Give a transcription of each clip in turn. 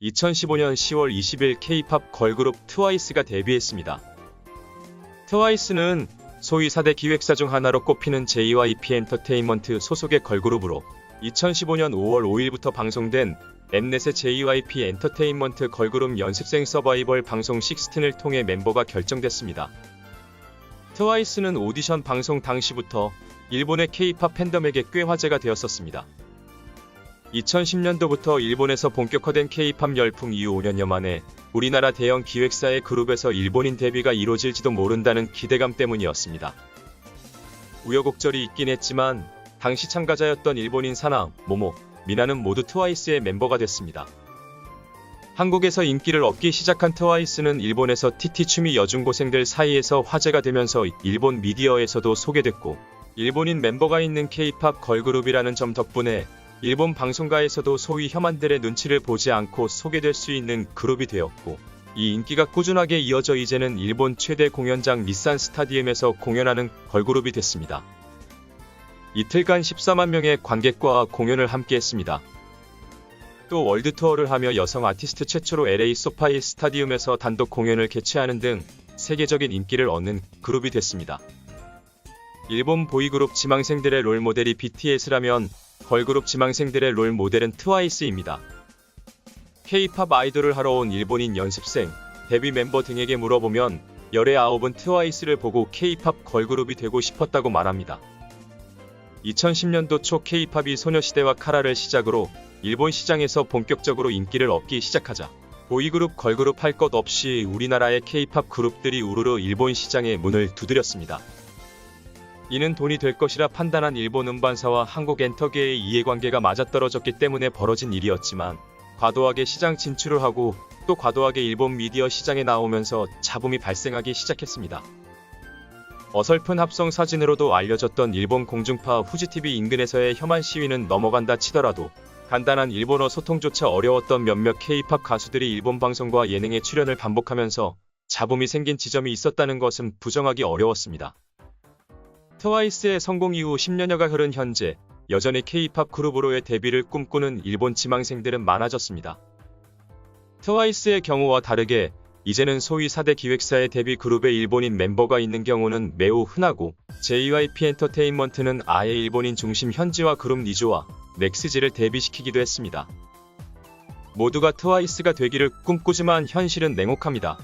2015년 10월 20일 K-팝 걸그룹 트와이스가 데뷔했습니다. 트와이스는 소위 4대 기획사 중 하나로 꼽히는 JYP 엔터테인먼트 소속의 걸그룹으로 2015년 5월 5일부터 방송된 엠넷의 JYP 엔터테인먼트 걸그룹 연습생 서바이벌 방송 16을 통해 멤버가 결정됐습니다. 트와이스는 오디션 방송 당시부터 일본의 K-팝 팬덤에게 꽤 화제가 되었었습니다. 2010년도부터 일본에서 본격화된 K-팝 열풍 이후 5년여 만에 우리나라 대형 기획사의 그룹에서 일본인 데뷔가 이뤄질지도 모른다는 기대감 때문이었습니다. 우여곡절이 있긴 했지만 당시 참가자였던 일본인 사나, 모모, 미나는 모두 트와이스의 멤버가 됐습니다. 한국에서 인기를 얻기 시작한 트와이스는 일본에서 TT 추미 여중고생들 사이에서 화제가 되면서 일본 미디어에서도 소개됐고, 일본인 멤버가 있는 K-팝 걸그룹이라는 점 덕분에 일본 방송가에서도 소위 혐한들의 눈치를 보지 않고 소개될 수 있는 그룹이 되었고, 이 인기가 꾸준하게 이어져 이제는 일본 최대 공연장 니산 스타디움에서 공연하는 걸그룹이 됐습니다. 이틀간 14만 명의 관객과 공연을 함께했습니다. 또 월드 투어를 하며 여성 아티스트 최초로 LA 소파이 스타디움에서 단독 공연을 개최하는 등 세계적인 인기를 얻는 그룹이 됐습니다. 일본 보이그룹 지망생들의 롤모델이 BTS라면 걸그룹 지망생들의 롤모델은 트와이스입니다. K-팝 아이돌을 하러 온 일본인 연습생, 데뷔 멤버 등에게 물어보면 열의 9은 트와이스를 보고 K-팝 걸그룹이 되고 싶었다고 말합니다. 2010년도 초 K-팝이 소녀시대와 카라를 시작으로 일본 시장에서 본격적으로 인기를 얻기 시작하자 보이그룹 걸그룹 할 것 없이 우리나라의 K-팝 그룹들이 우르르 일본 시장에 문을 두드렸습니다. 이는 돈이 될 것이라 판단한 일본 음반사와 한국 엔터계의 이해관계가 맞아떨어졌기 때문에 벌어진 일이었지만, 과도하게 시장 진출을 하고 또 과도하게 일본 미디어 시장에 나오면서 잡음이 발생하기 시작했습니다. 어설픈 합성 사진으로도 알려졌던 일본 공중파 후지TV 인근에서의 혐한 시위는 넘어간다 치더라도 간단한 일본어 소통조차 어려웠던 몇몇 K-팝 가수들이 일본 방송과 예능에 출연을 반복하면서 잡음이 생긴 지점이 있었다는 것은 부정하기 어려웠습니다. 트와이스의 성공 이후 10년여가 흐른 현재 여전히 K-팝 그룹으로의 데뷔를 꿈꾸는 일본 지망생들은 많아졌습니다. 트와이스의 경우와 다르게 이제는 소위 4대 기획사의 데뷔 그룹에 일본인 멤버가 있는 경우는 매우 흔하고, JYP 엔터테인먼트는 아예 일본인 중심 현지화 그룹 니즈와 넥스지를 데뷔시키기도 했습니다. 모두가 트와이스가 되기를 꿈꾸지만 현실은 냉혹합니다.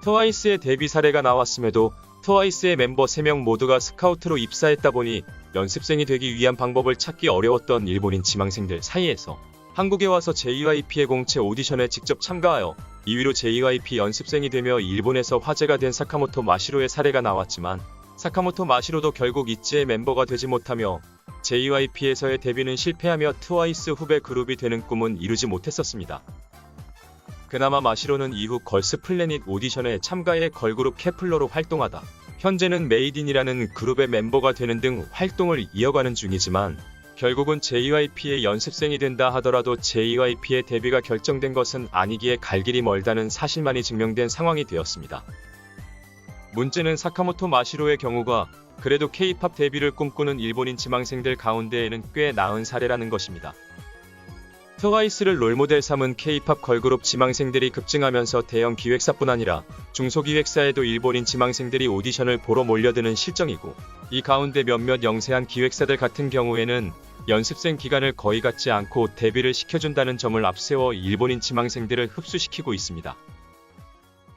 트와이스의 데뷔 사례가 나왔음에도 트와이스의 멤버 3명 모두가 스카우트로 입사했다 보니 연습생이 되기 위한 방법을 찾기 어려웠던 일본인 지망생들 사이에서 한국에 와서 JYP의 공채 오디션에 직접 참가하여 2위로 JYP 연습생이 되며 일본에서 화제가 된 사카모토 마시로의 사례가 나왔지만, 사카모토 마시로도 결국 이츠의 멤버가 되지 못하며 JYP에서의 데뷔는 실패하며 트와이스 후배 그룹이 되는 꿈은 이루지 못했었습니다. 그나마 마시로는 이후 걸스 플래닛 오디션에 참가해 걸그룹 케플러로 활동하다 현재는 메이딘이라는 그룹의 멤버가 되는 등 활동을 이어가는 중이지만, 결국은 JYP의 연습생이 된다 하더라도 JYP의 데뷔가 결정된 것은 아니기에 갈 길이 멀다는 사실만이 증명된 상황이 되었습니다. 문제는 사카모토 마시로의 경우가 그래도 K-팝 데뷔를 꿈꾸는 일본인 지망생들 가운데에는 꽤 나은 사례라는 것입니다. 트와이스를 롤모델 삼은 K-팝 걸그룹 지망생들이 급증하면서 대형 기획사뿐 아니라 중소기획사에도 일본인 지망생들이 오디션을 보러 몰려드는 실정이고, 이 가운데 몇몇 영세한 기획사들 같은 경우에는 연습생 기간을 거의 갖지 않고 데뷔를 시켜준다는 점을 앞세워 일본인 지망생들을 흡수시키고 있습니다.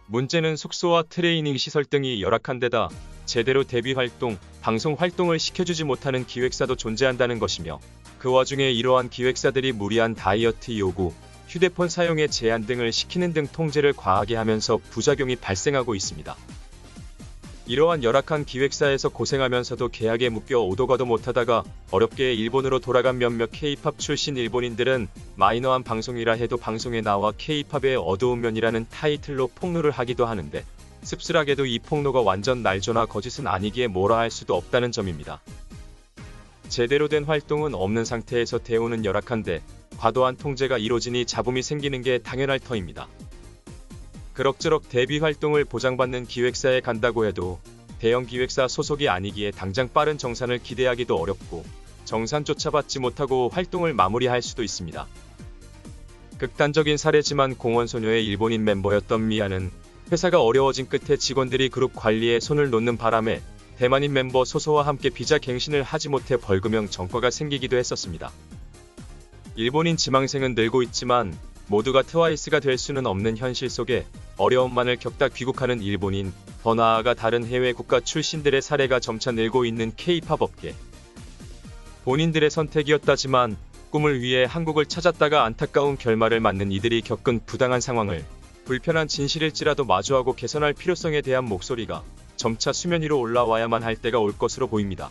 문제는 숙소와 트레이닝 시설 등이 열악한 데다 제대로 데뷔 활동, 방송 활동을 시켜주지 못하는 기획사도 존재한다는 것이며, 그 와중에 이러한 기획사들이 무리한 다이어트 요구, 휴대폰 사용의 제한 등을 시키는 등 통제를 과하게 하면서 부작용이 발생하고 있습니다. 이러한 열악한 기획사에서 고생하면서도 계약에 묶여 오도 가도 못하다가 어렵게 일본으로 돌아간 몇몇 K-팝 출신 일본인들은 마이너한 방송이라 해도 방송에 나와 K-팝의 어두운 면이라는 타이틀로 폭로를 하기도 하는데, 씁쓸하게도 이 폭로가 완전 날조나 거짓은 아니기에 뭐라 할 수도 없다는 점입니다. 제대로 된 활동은 없는 상태에서 대우는 열악한데 과도한 통제가 이뤄지니 잡음이 생기는 게 당연할 터입니다. 그럭저럭 데뷔 활동을 보장받는 기획사에 간다고 해도 대형 기획사 소속이 아니기에 당장 빠른 정산을 기대하기도 어렵고, 정산조차 받지 못하고 활동을 마무리할 수도 있습니다. 극단적인 사례지만 공원소녀의 일본인 멤버였던 미아는 회사가 어려워진 끝에 직원들이 그룹 관리에 손을 놓는 바람에 대만인 멤버 소소와 함께 비자 갱신을 하지 못해 벌금형 전과가 생기기도 했었습니다. 일본인 지망생은 늘고 있지만 모두가 트와이스가 될 수는 없는 현실 속에 어려움만을 겪다 귀국하는 일본인, 더 나아가 다른 해외 국가 출신들의 사례가 점차 늘고 있는 K-팝 업계. 본인들의 선택이었다지만 꿈을 위해 한국을 찾았다가 안타까운 결말을 맞는 이들이 겪은 부당한 상황을 불편한 진실일지라도 마주하고 개선할 필요성에 대한 목소리가 점차 수면 위로 올라와야만 할 때가 올 것으로 보입니다.